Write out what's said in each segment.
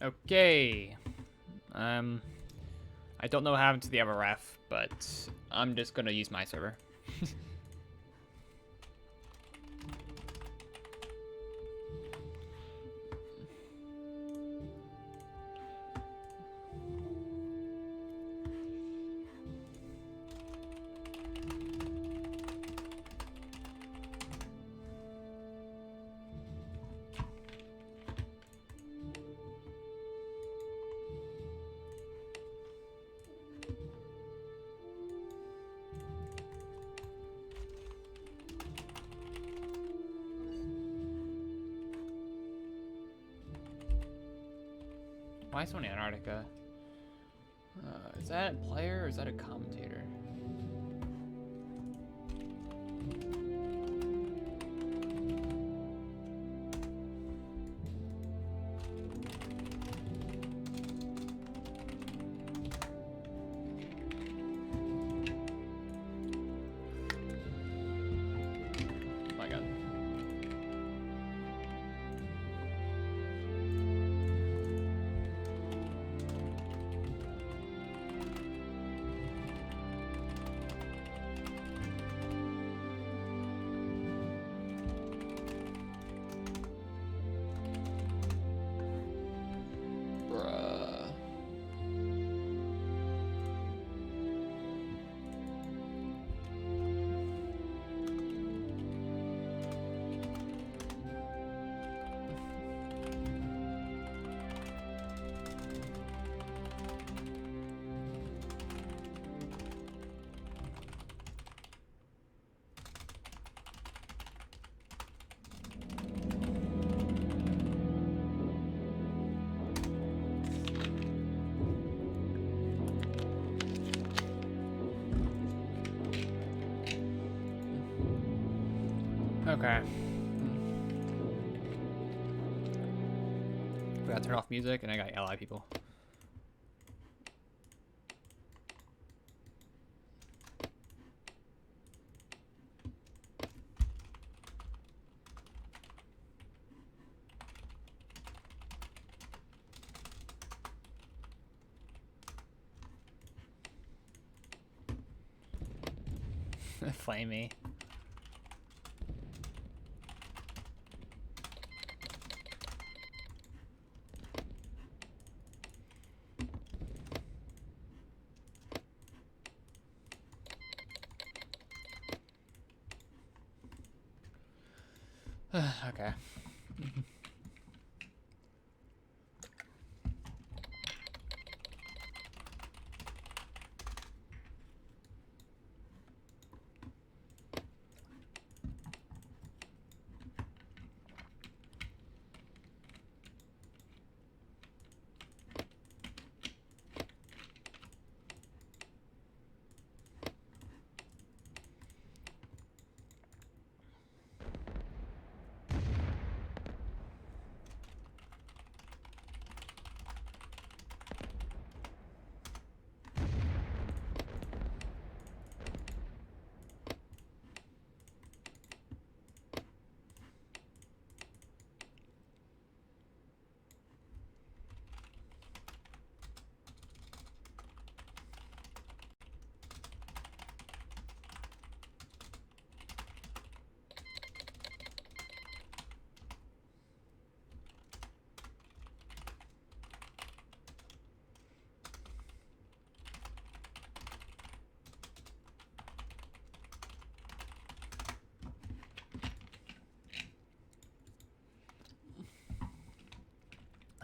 Okay. I don't know what happened to the other ref, but I'm just gonna use my server. Why so many Antarctica? Is that a player or is that a commentator? Oh my god. Bruh. Okay. We gotta turn off music and I got ally people. Flame me. Okay.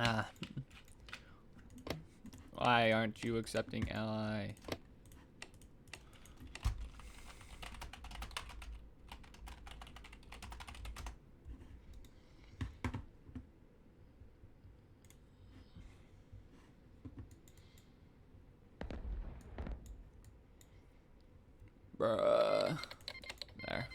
Ah. Why aren't you accepting ally? Bruh. There.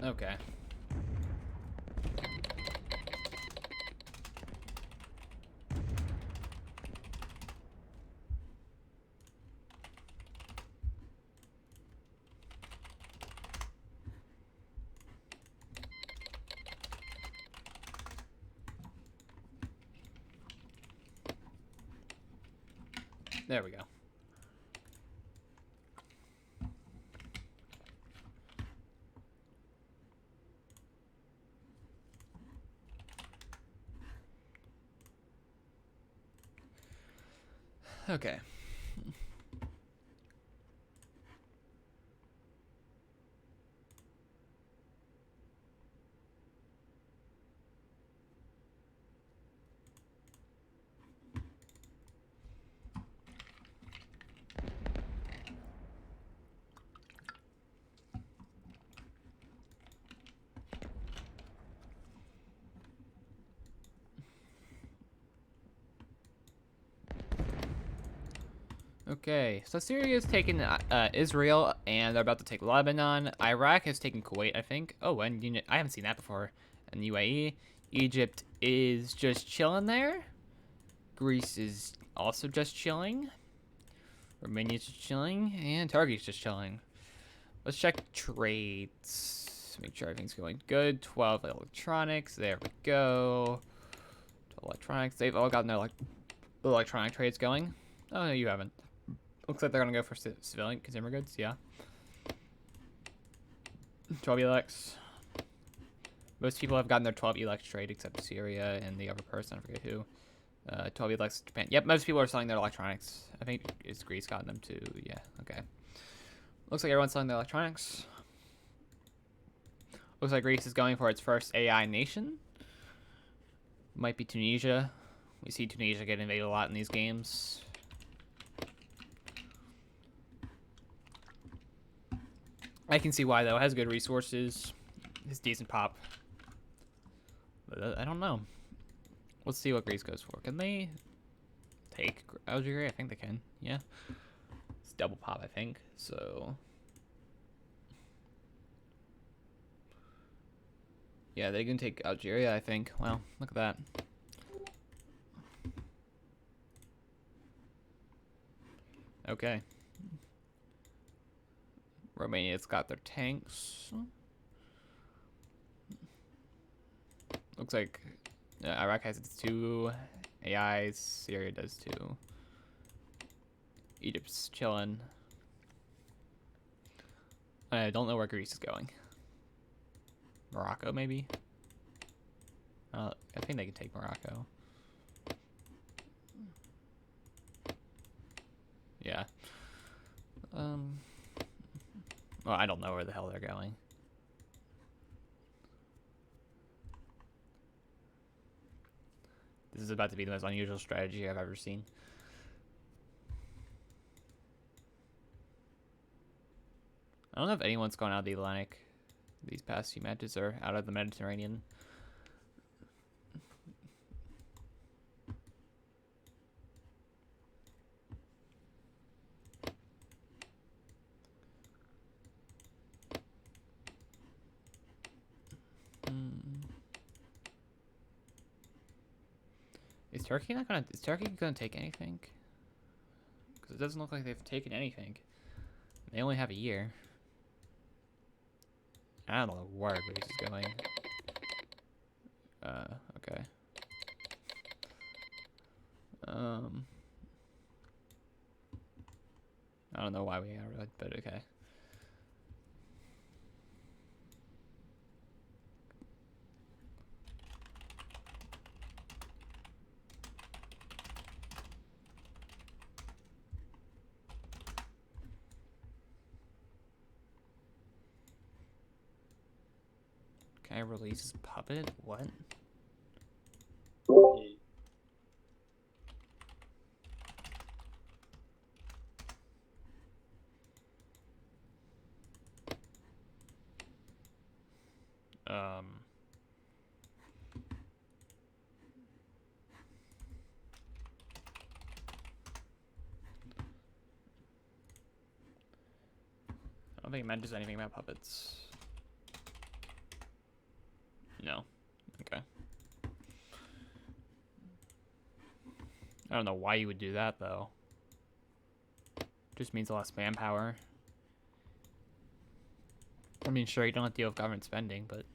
Okay. There we go. Okay. Okay, so Syria has taken Israel, and they're about to take Lebanon. Iraq has taken Kuwait, I think. Oh, and I haven't seen that before. And UAE. Egypt is just chilling there. Greece is also just chilling. Romania's just chilling. And Turkey's just chilling. Let's check trades. Make sure everything's going good. 12 electronics. There we go. 12 electronics. They've all gotten their electronic trades going. Oh, no, you haven't. Looks like they're going to go for civilian consumer goods. Yeah. 12 elex. Most people have gotten their 12 elex trade except Syria and the other person. I forget who. 12 elex Japan. Yep, most people are selling their electronics. I think it's Greece gotten them too. Yeah, okay. Looks like everyone's selling their electronics. Looks like Greece is going for its first AI nation. Might be Tunisia. We see Tunisia get invaded a lot in these games. I can see why, though. It has good resources. It's decent pop. But I don't know. Let's see what Greece goes for. Can they take Algeria? I think they can. Yeah. It's double pop, I think. So... yeah, they can take Algeria, I think. Wow, look at that. Okay. Romania's got their tanks. Looks like Iraq has its 2 AIs. Syria does too. Egypt's chilling. I don't know where Greece is going. Morocco, maybe? I think they can take Morocco. Yeah. Well, I don't know where the hell they're going. This is about to be the most unusual strategy I've ever seen. I don't know if anyone's gone out of the Atlantic these past few matches, or out of the Mediterranean. Is Turkey gonna take anything? Because it doesn't look like they've taken anything. They only have a year. I don't know where Greece is going. Okay. I don't know why we are red, but okay. Can I release his puppet? What? I don't think it mentions anything about puppets. No. Okay. I don't know why you would do that, though. Just means less manpower. I mean, sure, you don't have to deal with government spending, but...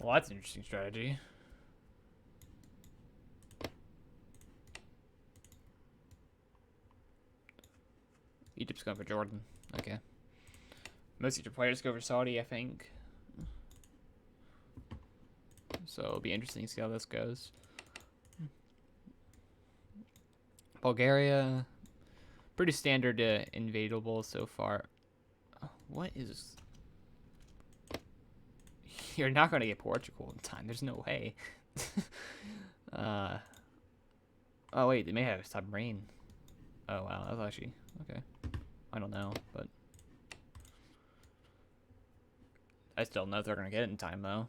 Well, that's an interesting strategy. Egypt's going for Jordan. Okay. Most Egypt players go for Saudi, I think. So it'll be interesting to see how this goes. Bulgaria, pretty standard invadable so far. What is... You're not going to get Portugal in time. There's no way. Oh, wait. They may have a submarine. Oh, wow. That's actually... Okay. I don't know, but... I still don't know if they're going to get it in time, though.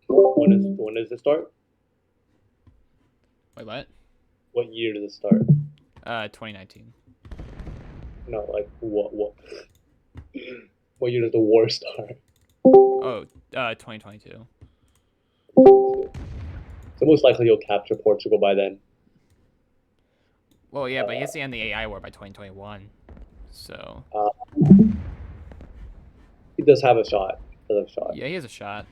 When does it start? Wait, what? What year does it start? 2019. No, like what year does the war start? Oh, 2022. So most likely you'll capture Portugal by then. Well, yeah, but he has to end the AI war by 2021. So... He does have a shot. Yeah, he has a shot.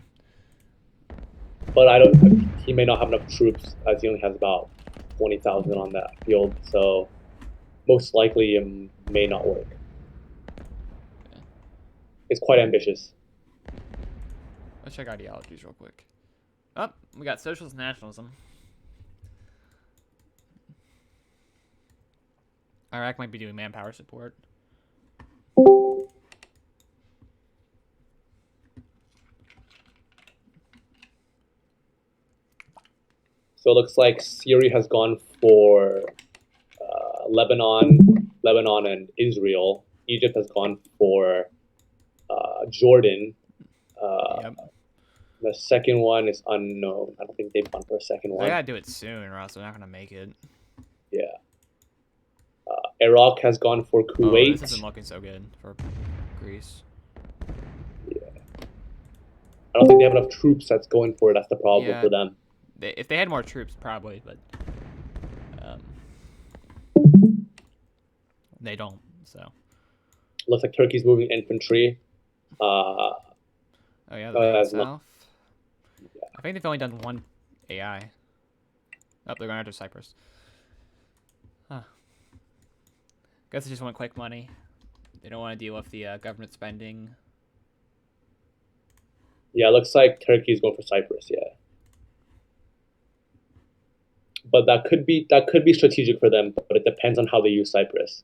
But I don't. He may not have enough troops, as he only has about 20,000 on that field. So most likely it may not work. Okay. It's quite ambitious. Let's check ideologies real quick. Oh, we got socialist nationalism. Iraq might be doing manpower support. So it looks like Syria has gone for Lebanon and Israel. Egypt has gone for Jordan. Yep. The second one is unknown. I don't think they've gone for a second They one. gotta do it soon, or else they're not gonna make it. Yeah. Iraq has gone for Oh, Kuwait. this isn't looking so good for Greece. Yeah. I don't think they have enough troops that's going for it. That's the problem for them. If they had more troops, probably, but they don't. So. Looks like Turkey's moving infantry. Oh yeah, they're going south. Yeah. I think they've only done one AI. Oh, they're going after Cyprus. Huh. Guess they just want quick money. They don't want to deal with the government spending. Yeah, it looks like Turkey's going for Cyprus. Yeah, but that could be strategic for them. But it depends on how they use Cyprus.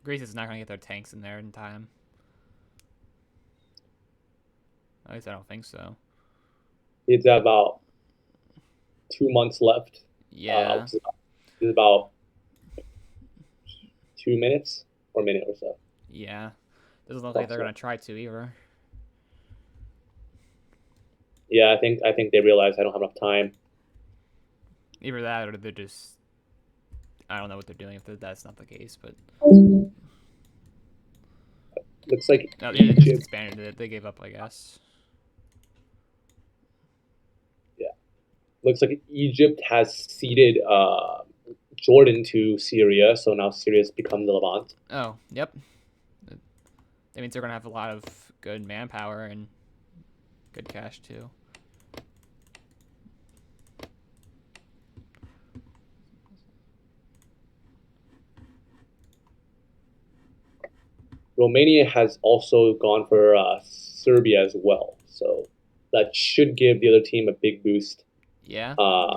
Greece is not going to get their tanks in there in time. At least I don't think so. It's about 2 months left. Yeah. It's about 2 minutes or a minute or so. Yeah. Doesn't look like they're going to try to either. Yeah, I think they realize I don't have enough time. Either that, or they're just... I don't know what they're doing if that's not the case, but... Looks like no, they just disbanded it. They gave up, I guess. Yeah. Looks like Egypt has ceded Jordan to Syria, so now Syria's become the Levant. Oh, yep. That means they're going to have a lot of good manpower and good cash, too. Romania has also gone for Serbia as well, so that should give the other team a big boost. Yeah. I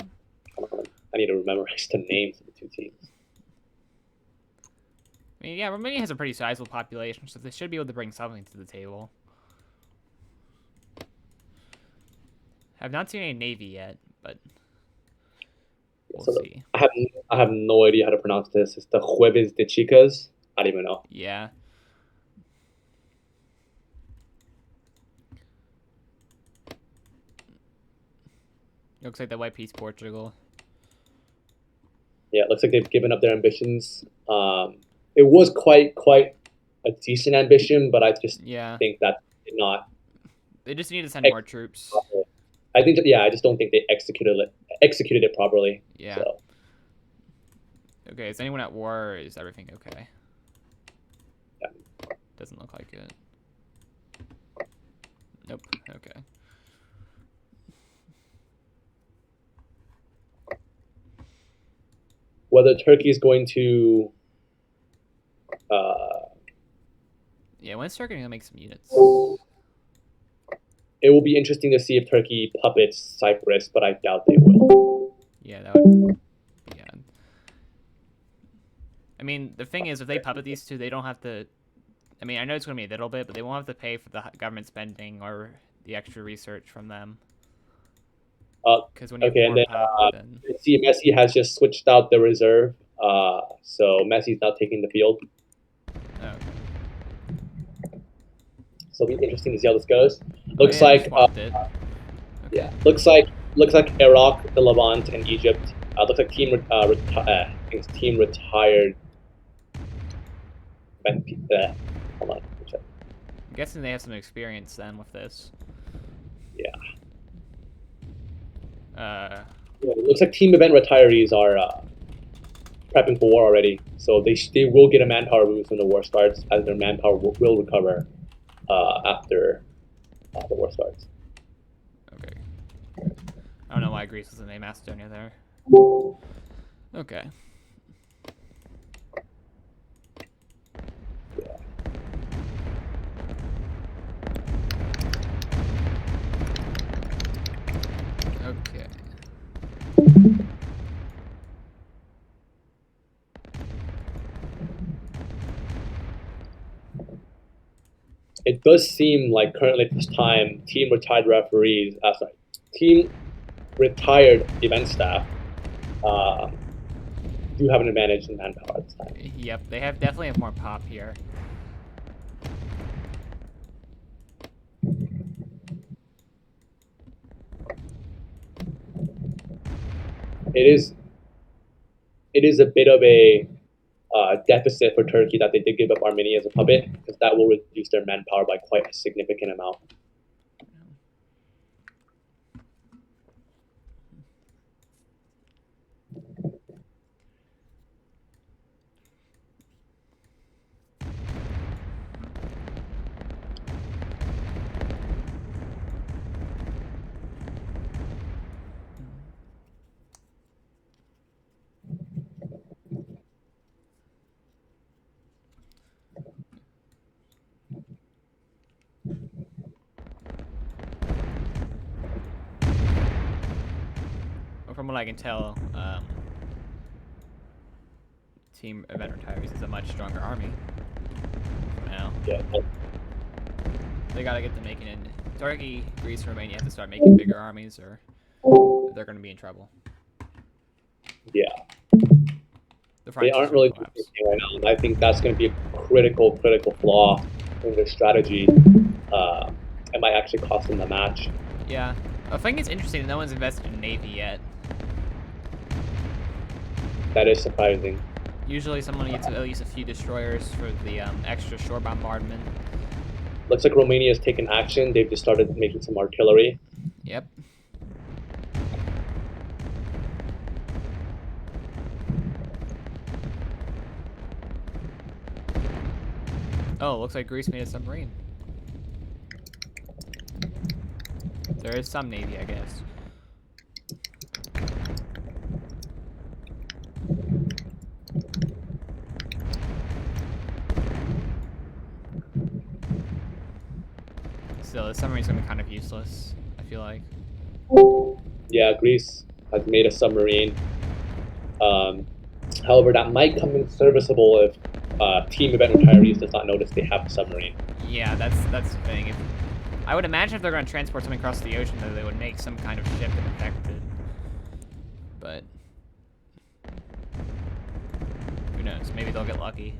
need to memorize the names of the two teams. I mean, yeah, Romania has a pretty sizable population, so they should be able to bring something to the table. I've not seen any navy yet, but we'll see. I have no idea how to pronounce this. It's the Jueves de Chicas. I don't even know. Yeah. Looks like the white piece Portugal. Yeah, it looks like they've given up their ambitions. It was quite a decent ambition, but I just Yeah, think that did not. they just need to send more Ex- troops. I think that, yeah, I just don't think they executed it properly. Yeah. So Okay, is anyone at war or is everything okay? yeah. Doesn't look like it. Nope. Okay. Whether Turkey is going to, uh, Yeah, when's Turkey gonna make some units? it will be interesting to see if Turkey puppets Cyprus, but I doubt they will. Yeah, that would be odd. I mean, the thing is, if they puppet these two, they don't have to. I mean, I know it's gonna be a little bit, but they won't have to pay for the government spending or the extra research from them. Because when you have Okay, and war then pop, then see Messi has just switched out the reserve, so Messi's now taking the field. oh, okay. So it'll be interesting to see how this goes. Oh Looks yeah, they like swapped it. Okay. yeah, looks like Iraq, the Levant, and Egypt. Looks like team retired. Hold on, check. I'm guessing they have some experience then with this. Yeah. Yeah, It looks like team event retirees are prepping for war already, so they will get a manpower boost when the war starts, as their manpower will recover after the war starts. Okay. I don't know why Greece was the name Macedonia there. Okay. Yeah. Okay. It does seem like currently at this time, team retired event staff uh, do have an advantage in manpower at this time. Yep, they definitely have more pop here. It is a bit of a deficit for Turkey that they did give up Armenia as a puppet, because that will reduce their manpower by quite a significant amount. Well, from what I can tell, Team Event Retirees is a much stronger army. For now. Yeah. They gotta get them making in. Turkey, Greece, and Romania have to start making bigger armies, or they're gonna be in trouble. Yeah. The They front aren't is gonna really doing collapse. anything right now, and I think that's going to be a critical flaw in their strategy. It might actually cost them the match. Yeah. I think it's interesting that no one's invested in Navy yet. That is surprising. Usually someone needs at least a few destroyers for the extra shore bombardment. Looks like Romania has taken action. They've just started making some artillery. Yep. Oh, looks like Greece made a submarine. There is some Navy, I guess. Still, the submarine's gonna be kind of useless, I feel like. Yeah, Greece has made a submarine. However, that might come in serviceable if team event retirees does not notice they have a submarine. Yeah, that's the thing. I would imagine if they're going to transport something across the ocean, that they would make some kind of ship and protect it. But who knows? Maybe they'll get lucky.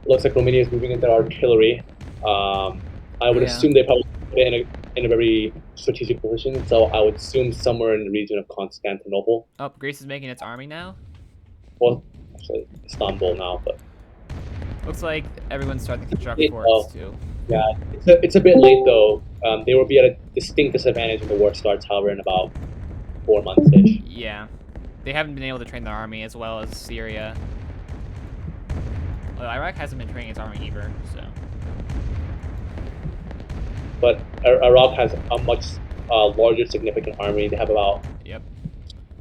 Looks like Romania is moving into artillery. I would assume they probably put it in in a very strategic position. So I would assume somewhere in the region of Constantinople. Oh, Greece is making its army now. Well, actually Istanbul now, but Looks like everyone's starting to construct it, forts too. yeah, it's a bit late though. They will be at a distinct disadvantage when the war starts. However, in about 4 months ish. Yeah, they haven't been able to train their army as well as Syria. Well, Iraq hasn't been training its army either, so. But Iraq has a much larger, significant army. They have about Yep.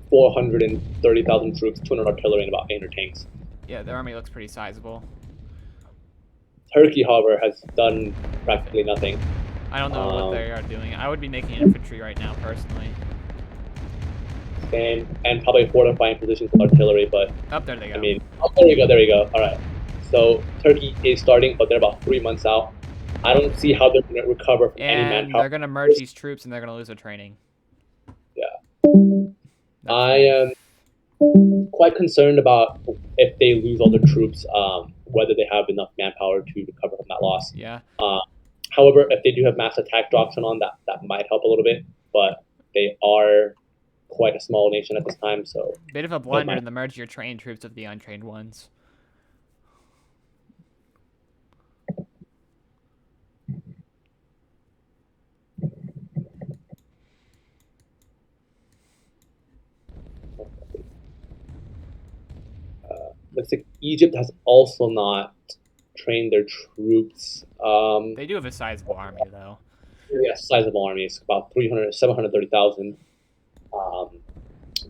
430,000 troops, 200 artillery, and about 800 tanks. Yeah, their army looks pretty sizable. Turkey, however, has done practically nothing. I don't know what they are doing. I would be making infantry right now, personally. And probably fortifying positions with artillery, but Up there they go. I mean, oh, there you go. All right. So Turkey is starting, but they're about 3 months out. I don't see how they're going to recover from any And manpower. they're gonna merge these troops, and they're gonna lose their training. Yeah. That's I nice. am quite concerned about if they lose all their troops, whether they have enough manpower to recover from that loss. Yeah. However, if they do have mass attack doctrine on, that might help a little bit, but they are quite a small nation at this time, so Bit of a blunder in the merge your trained troops with the untrained ones. looks like Egypt has also not trained their troops. They do have a sizable army, though. Yeah, sizable armies, about 300, 730,000. Um,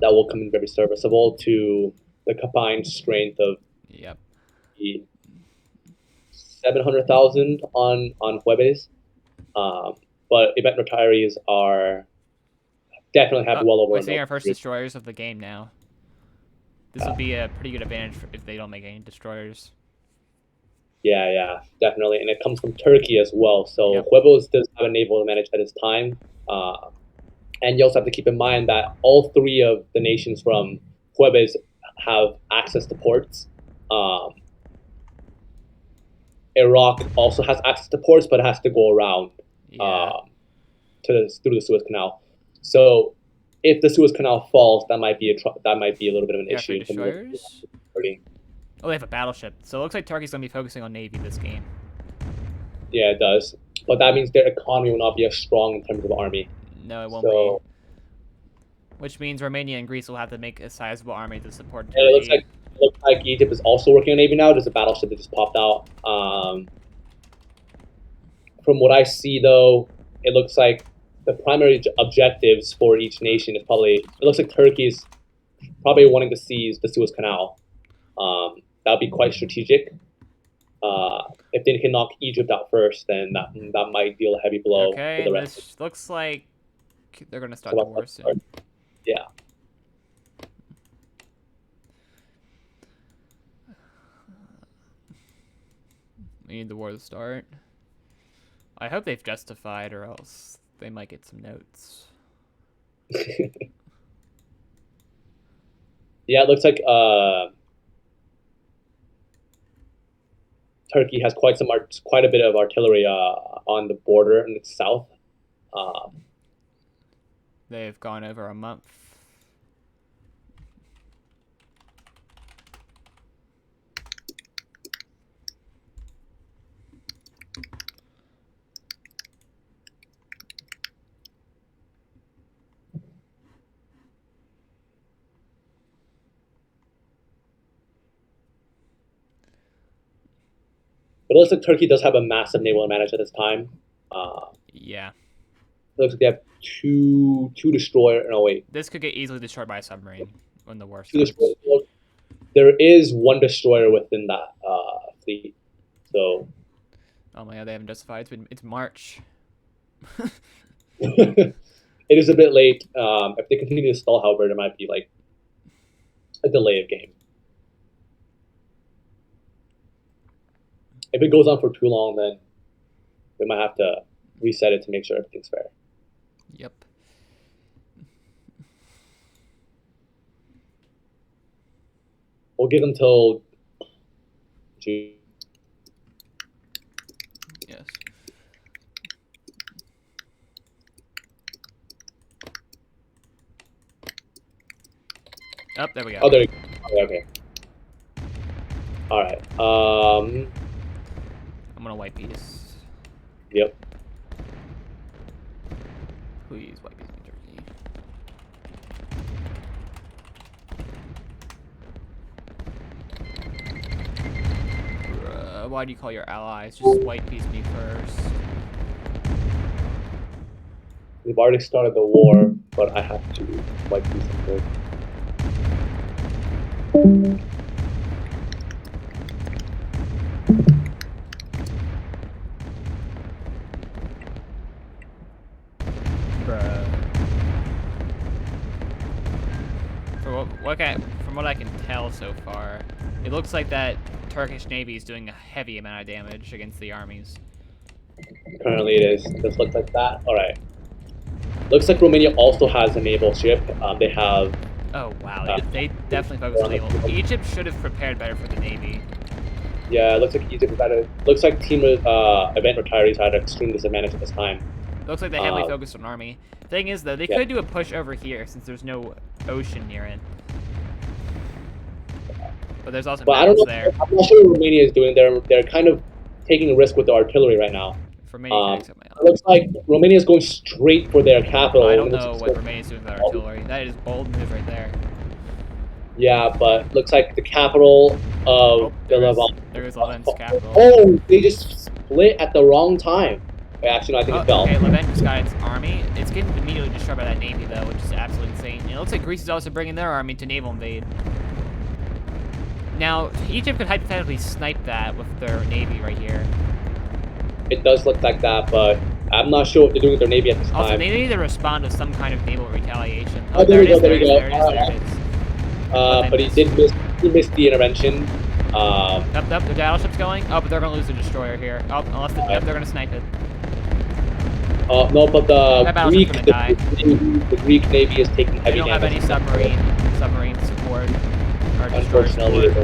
that will come in very serviceable to the combined strength of Yep. the 700,000 on Jueves. But event retirees are definitely have well over We're a seeing million our first troops. destroyers of the game now. This would be a pretty good advantage if they don't make any destroyers. Yeah, definitely. And it comes from Turkey as well. So Yep. Huevos does have a naval advantage at this time. And you also have to keep in mind that all three of the nations from Jueves have access to ports. Um, Iraq also has access to ports, but it has to go around Yeah. through the Suez Canal. So if the Suez Canal falls, that might be a little bit of an Yeah, issue for in terms of destroyers. security. Oh, they have a battleship. So it looks like Turkey's gonna be focusing on navy this game. Yeah, it does. But that means their economy will not be as strong in terms of army. No, it won't be. So Which means Romania and Greece will have to make a sizable army to support and Turkey. it looks like Egypt is also working on navy now. There's a battleship that just popped out. From what I see, though, it looks like the primary objectives for each nation is probably. It looks like Turkey's probably wanting to seize the Suez Canal. That would be quite strategic. If they can knock Egypt out first, then that might deal a heavy blow Okay, to the and rest. this looks like they're gonna start the war soon. Yeah. We need the war to start. I hope they've justified, or else they might get some notes. Yeah, it looks like Turkey has quite a bit of artillery on the border in the south. They've gone over a month. But it looks like Turkey does have a massive naval advantage at this time. Yeah. It looks like they have two destroyer. No, wait. This could get easily destroyed by a submarine when the war Two starts. destroyers. There is one destroyer within that fleet. So. Oh my god, they haven't justified. It's March. It is a bit late. If they continue to stall, however, there might be like a delay of game. If it goes on for too long, then we might have to reset it to make sure everything's fair. Yep. We'll give them till June. Yes. Oh, there we go. Oh, there you go. Okay. All right. I'm gonna wipe these. Yep. Please wipe these, Turkey. Why do you call your allies? Just wipe these me first. We've already started the war, but I have to wipe these first. Bruh. From what I can tell so far, it looks like that Turkish Navy is doing a heavy amount of damage against the armies. Currently, it is. This looks like that. All right. Looks like Romania also has a naval ship. They have. Oh wow, they definitely focused on naval. Egypt should have prepared better for the Navy. Yeah, it looks like Egypt is at a. Looks like team event retirees are at an extreme disadvantage at this time. Looks like they heavily focused on army. Thing is, though, they could do a push over here since there's no ocean near it. But there's also mountains there. I'm not sure what Romania is doing. They're kind of taking a risk with the artillery right now. For me, you can accept my it looks like Romania is going straight for their capital. I don't know what Romania is doing with that artillery. That is bold move right there. Yeah, but looks like the capital of the Levant. There is Levant's capital. Oh, they just split at the wrong time. Actually, no, I think it fell. Okay, Levant just got its army. It's getting immediately destroyed by that navy, though, which is absolutely insane. And it looks like Greece is also bringing their army to naval invade. Now, Egypt could hypothetically snipe that with their navy right here. It does look like that, but I'm not sure what they're doing with their navy at this time. Also, they need to respond to some kind of naval retaliation. Oh, there it is, there it is. But he missed the intervention. Up, the battleship's going. Oh, but they're gonna lose the destroyer here. Oh, unless they're gonna snipe it. No, but the Greek navy is taking heavy damage. They don't have any submarine support or destroyer support,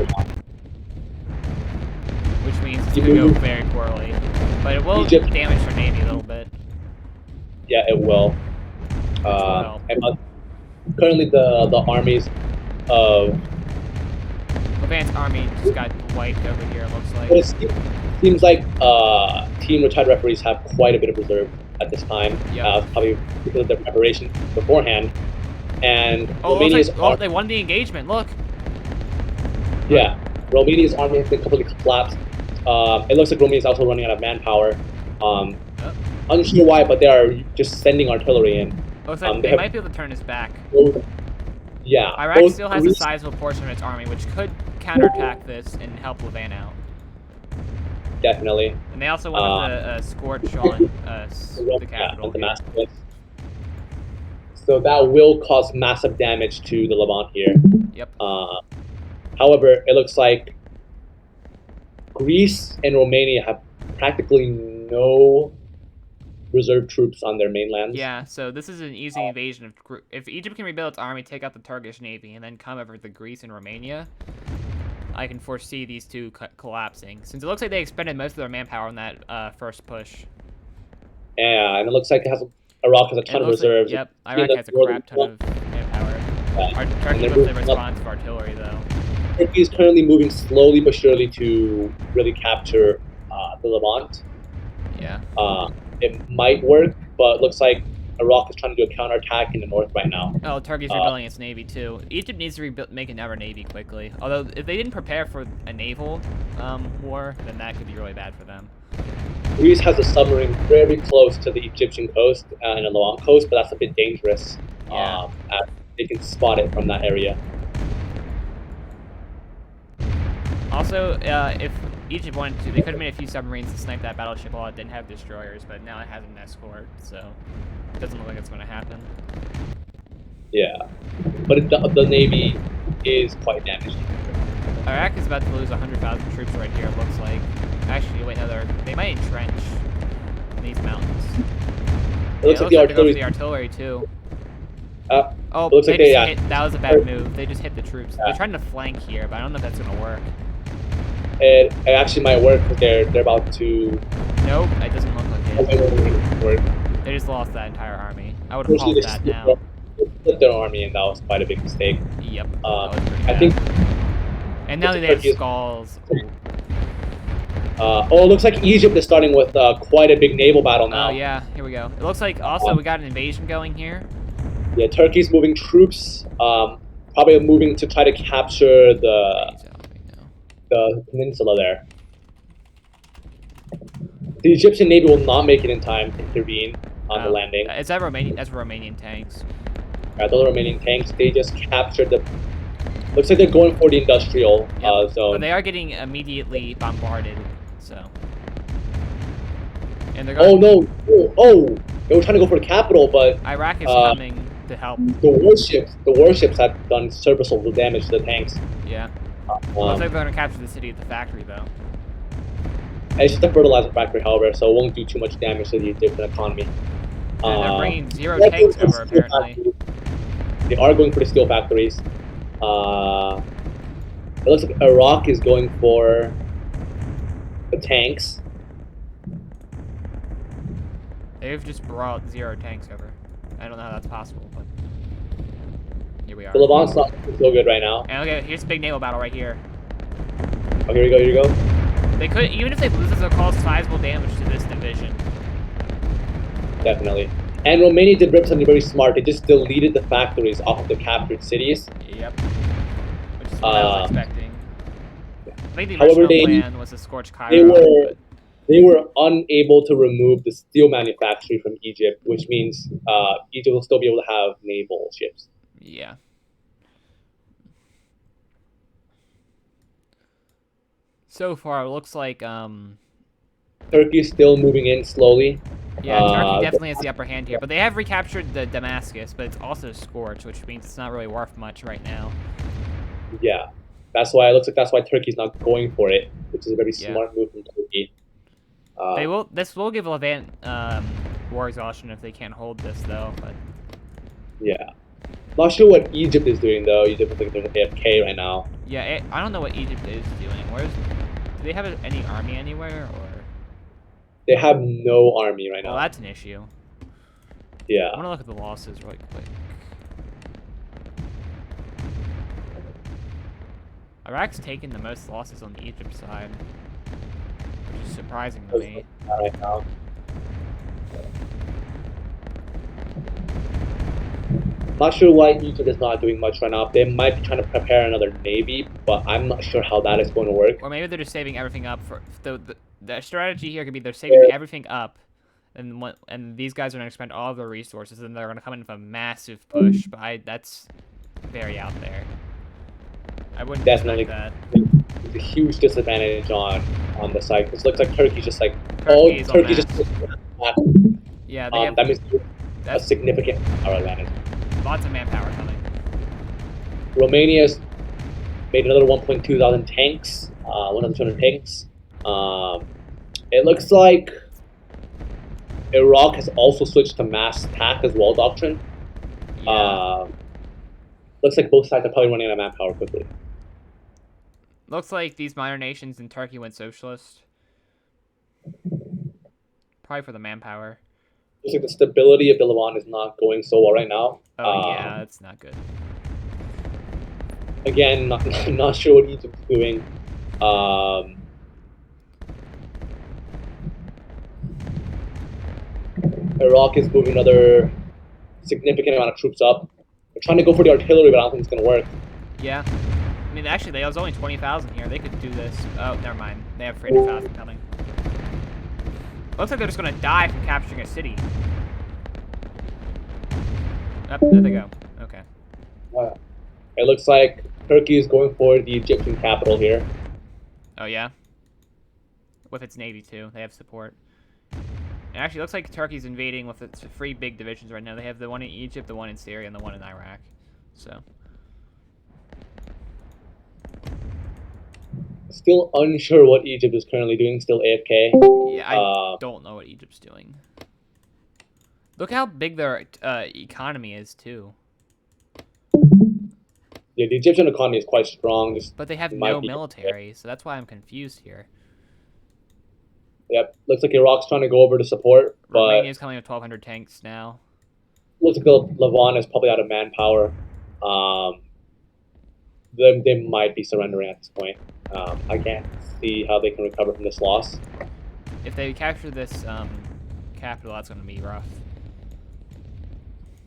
which means it's gonna go very poorly. But it will damage their navy a little bit. Yeah, it will. And currently, the armies of Levant's army just got wiped over here. It looks like. But it seems like team retired referees have quite a bit of reserve at this time. Yep. Probably because of their preparation beforehand. And Romania's they won the engagement. Look. Yeah, Romania's army has been completely collapsed. It looks like Romania is also running out of manpower. Unsure why, but they are just sending artillery in. Looks like they might be able to turn this back. Yeah. Iraq still has a sizable portion of its army, which could counterattack this and help Levant out. Definitely. And they also want to scorch on the capital. Damascus. So that will cause massive damage to the Levant here. Yep. However, it looks like Greece and Romania have practically no reserve troops on their mainland. Yeah, so this is an easy invasion. If Egypt can rebuild its army, take out the Turkish navy, and then come over to Greece and Romania, I can foresee these two collapsing, since it looks like they expended most of their manpower on that first push. Yeah, and it looks like Iraq has a ton of reserves. Yep, Iraq has a crap ton of manpower. Turkey with the response for artillery, though. Turkey is currently moving slowly but surely to really capture the Levant. Yeah. It might work, but it looks like Iraq is trying to do a counterattack in the north right now. Oh, Turkey's rebuilding its navy too. Egypt needs to make another navy quickly. Although, if they didn't prepare for a naval war, then that could be really bad for them. Greece has a submarine very close to the Egyptian coast and the Levant coast, but that's a bit dangerous. Yeah. They can spot it from that area. Also, if Egypt wanted to, they could have made a few submarines to snipe that battleship while it didn't have destroyers, but now it has an escort, so it doesn't look like it's going to happen. Yeah, but the navy is quite damaged. Iraq is about to lose 100,000 troops right here, it looks like. Actually, wait, no, they might entrench in these mountains. It looks like the artillery. The artillery too. Oh, looks like that was a bad move. They just hit the troops. Yeah. They're trying to flank here, but I don't know if that's going to work. It actually might work because they're about to. Nope, it doesn't look like it. They just lost that entire army. I would have called that now. split their army, and that was quite a big mistake. Yep, that Um, was pretty I bad. think And now looks that like they have Turkey is. skulls. Ooh. Oh, it looks like Egypt is starting with quite a big naval battle Oh now. yeah, here we go. It looks like also we got an invasion going here. Yeah, Turkey's moving troops. Probably moving to try to capture Romania's out right now. the peninsula there. The Egyptian navy will not make it in time to intervene on the Oh, landing. is that Romanian? That's Romanian tanks. Those remaining tanks, they just captured the. Looks like they're going for the industrial Yep. zone. But they are getting immediately bombarded. So. And they're going. Oh no! Oh, they were trying to go for the capital, but Iraq is coming to help. the warships have done serviceable damage to the tanks. Yeah. Looks like they're Um, going to capture the city of the factory though. it's just a fertilizer factory, however, so it won't do too much damage to the Egyptian economy. And they're bringing 0 They're going tanks for the over steel apparently. factories. They are going for the steel factories. It looks like Iraq is going for the tanks. They've just brought 0 tanks over. I don't know how that's possible, but here we are. The Levant's not so good right now. And okay, here's a big naval battle right here. Oh, here we go, here we go. They could, even if they lose this, they'll cause sizable damage to this division. Definitely. And Romania did rip something very smart. They just deleted the factories off of the captured cities. Yep. Which is what I was expecting. I think the However, original plan was to scorch Cairo. They were unable to remove the steel manufacturing from Egypt, which means Egypt will still be able to have naval ships. Yeah. So far, it looks like Turkey's still moving in slowly. yeah, Turkey definitely has the upper hand here, but they have recaptured the Damascus, but it's also scorched, which means it's not really worth much right now. Yeah, that's why it looks like that's why Turkey's not going for it, which is a very smart move from Turkey. They will. This will give Levant war exhaustion if they can't hold this, though. But yeah, not sure what Egypt is doing though. Egypt is like they're AFK right now. Yeah, I don't know what Egypt is doing. Do they have any army anywhere, or? They have no army right now. Well, that's an issue. Yeah. I want to look at the losses really quick. Iraq's taken the most losses on the Egypt side, which is surprising to me. Right now. Not sure why Egypt is not doing much right now. They might be trying to prepare another navy, but I'm not sure how that is going to work. Or maybe they're just saving everything up for the strategy here could be they're saving everything up, and these guys are going to spend all of their resources, and they're going to come in with a massive push. But that's very out there. I wouldn't expect that. It's a huge disadvantage on the side because it looks like Turkey's just like Turkey just. Yeah, they have, that means a significant power advantage. Lots of manpower coming. Romania's made another 1.2 thousand tanks, 1,200 tanks. It looks like Iraq has also switched to mass attack as well doctrine. Yeah. Looks like both sides are probably running out of manpower quickly. Looks like these minor nations in Turkey went socialist. Probably for the manpower. Looks like the stability of the Levant is not going so well right now. Oh yeah, that's not good. Again, not sure what Egypt's doing. Iraq is moving another significant amount of troops up. They're trying to go for the artillery, but I don't think it's going to work. Yeah. I mean, actually, there's only 20,000 here. They could do this. Oh, never mind. They have 300,000 coming. Looks like they're just going to die from capturing a city. Oh, there they go. Okay. It looks like Turkey is going for the Egyptian capital here. Oh, yeah? With its navy, too. They have support. It actually looks like Turkey's invading with its 3 big divisions right now. They have the one in Egypt, the one in Syria, and the one in Iraq. So... Still unsure what Egypt is currently doing. Still AFK. Yeah, I don't know what Egypt's doing. Look how big their economy is, too. Yeah, the Egyptian economy is quite strong. But they have no military, so that's why I'm confused here. Yep, looks like Iraq's trying to go over to support, but... Romania's coming with 1,200 tanks now. looks like Levant is probably out of manpower. Um, they might be surrendering at this point. I can't see how they can recover from this loss. If they capture this capital, that's going to be rough.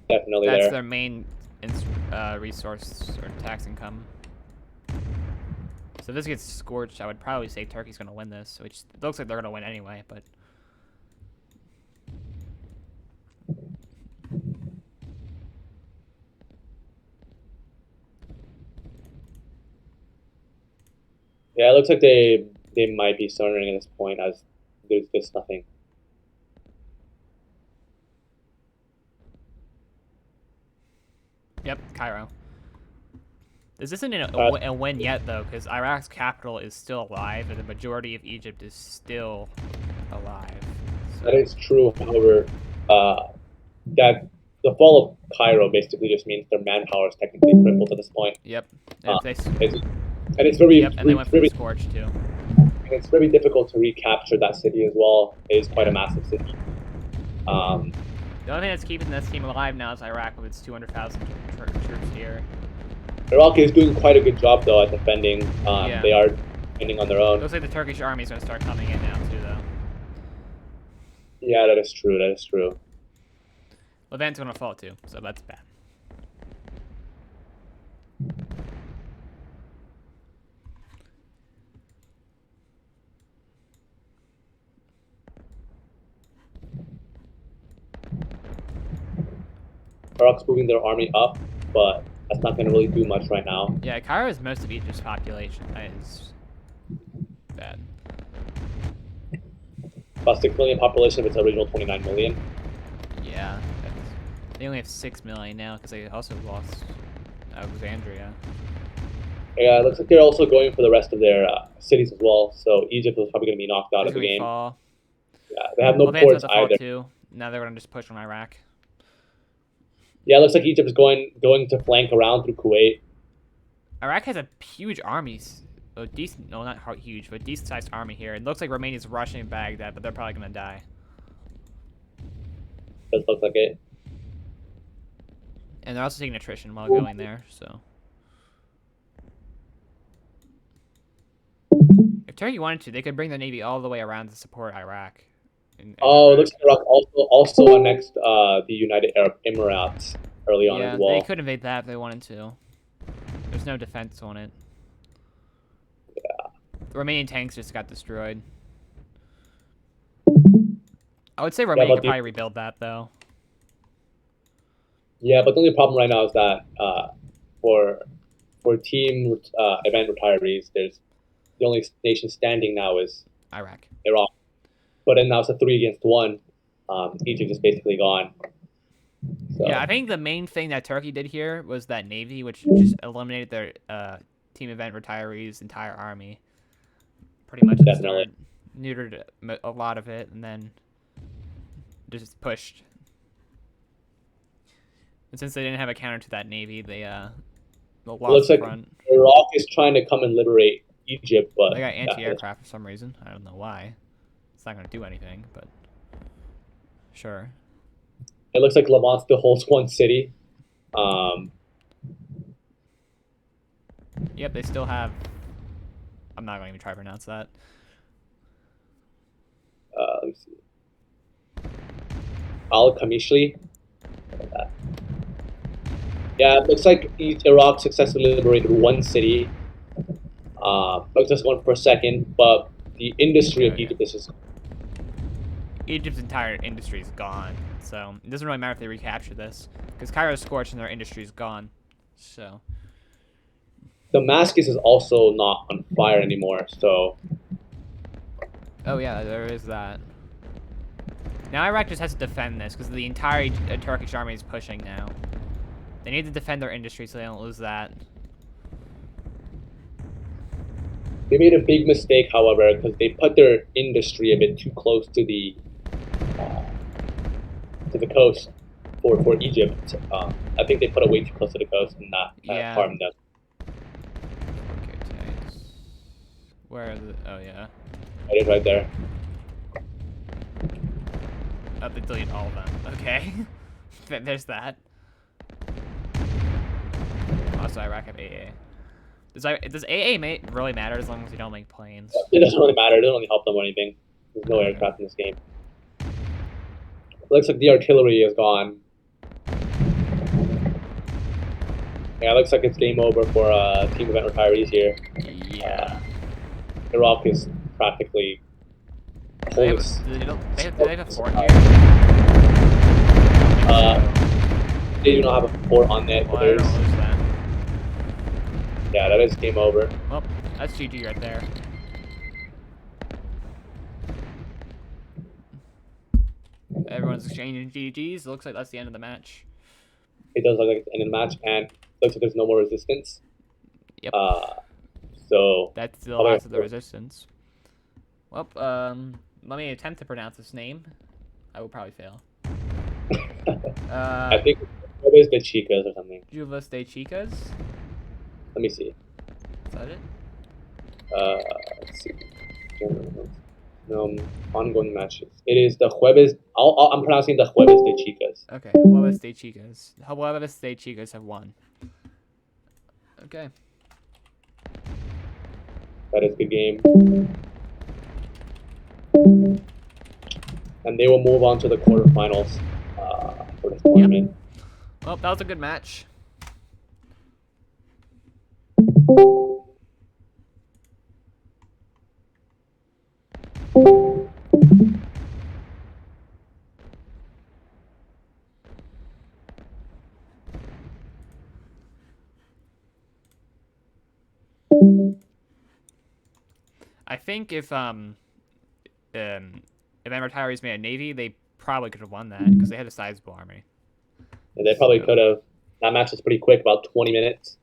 Definitely That's there. their main resource or tax income. So if this gets scorched, I would probably say Turkey's going to win this, which it looks like they're going to win anyway, but... Yeah, it looks like they might be surrendering at this point as there's just nothing. Yep, Cairo. This isn't a win yet, though, because Iraq's capital is still alive, and the majority of Egypt is still alive. So. That is true. However, that the fall of Cairo basically just means their manpower is technically crippled at this point. Yep. And it's very Yep, and they went for the scorch too. And it's very difficult to recapture that city as well. It is quite a massive city. The only thing that's keeping this team alive now is Iraq with its 200,000 troops here. Iraq is doing quite a good job though at defending. They are defending on their own. Looks like the Turkish army is going to start coming in now too, though. Yeah, that is true. That is true. Levant's going to fall too, so that's bad. Iraq's moving their army up, but that's not going to really do much right now. Yeah, Cairo is most of Egypt's population. That is bad. About 6 million population of its original 29 million. Yeah, they only have 6 million now because they also lost Alexandria. Yeah, it looks like they're also going for the rest of their cities as well. So Egypt is probably going to be knocked out of the game. Fall. Yeah, they have no ports either. Too. Now they're going to just push on Iraq. Yeah, it looks like Egypt is going to flank around through Kuwait. Iraq has a huge army. A decent, no, not huge, but decent-sized army here. It looks like Romania's rushing Baghdad, but they're probably going to die. Does look like it. And they're also taking attrition while going there, so... If Turkey wanted to, they could bring their navy all the way around to support Iraq. It looks like Iraq also annexed the United Arab Emirates early on as well. Yeah, they could invade that if they wanted to. There's no defense on it. Yeah. The Romanian tanks just got destroyed. I would say Romania could probably rebuild that, though. Yeah, but the only problem right now is that for team event retirees, there's the only nation standing now is Iraq. But then now it's a 3-against-1. Egypt is basically gone. So. Yeah, I think the main thing that Turkey did here was that navy, which just eliminated their team event retirees' entire army. Pretty much neutered a lot of it, and then just pushed. And since they didn't have a counter to that navy, they lost it looks the like front. Iraq is trying to come and liberate Egypt, but they got anti-aircraft for some reason. I don't know why. It's not going to do anything, but sure. It looks like Levant still holds one city. Yep, they still have... I'm not going to even try to pronounce that. Let me see. Al-Kamishli. Yeah, it looks like Iraq successfully liberated one city. Looks just going for a second, but the industry of Egypt is just... Egypt's entire industry is gone, so it doesn't really matter if they recapture this, because Cairo's scorched and their industry is gone, so... Damascus is also not on fire anymore, so... Oh yeah, there is that. Now Iraq just has to defend this, because the entire Turkish army is pushing now. They need to defend their industry so they don't lose that. They made a big mistake, however, because they put their industry a bit too close to the coast for Egypt. I think they put it way too close to the coast and not harmed them. Okay, where are the... Oh, yeah. It is right there. Oh, they delete all of them. Okay. There's that. Also, Iraq have AA. Does AA really matter as long as you don't make planes? It doesn't really matter. It doesn't really help them or anything. There's no aircraft in this game. Looks like the artillery is gone. Yeah, it looks like it's game over for team event retirees here. Yeah. Iraq is practically Do they have a fort here? They do not have a fort on it, but Well, I don't lose that. yeah, that is game over. Well, that's GG right there. Everyone's exchanging GGs. Looks like that's the end of the match. It does look like it's the end of the match, and looks like there's no more resistance. Yep. So That's the last of the resistance. Well, let me attempt to pronounce this name. I will probably fail. I think Jueves de Chicas or something. Jueves de Chicas? Let me see. Is that it? Let's see. No, ongoing matches. It is the Jueves. I'm pronouncing the Jueves de Chicas. Okay, Jueves de Chicas. Jueves de Chicas have won. Okay. That is the game. And they will move on to the quarterfinals for this tournament. Well, that was a good match. I think if retirees made a navy, they probably could have won that because they had a sizable army. And they probably could have. That match was pretty quick, about 20 minutes.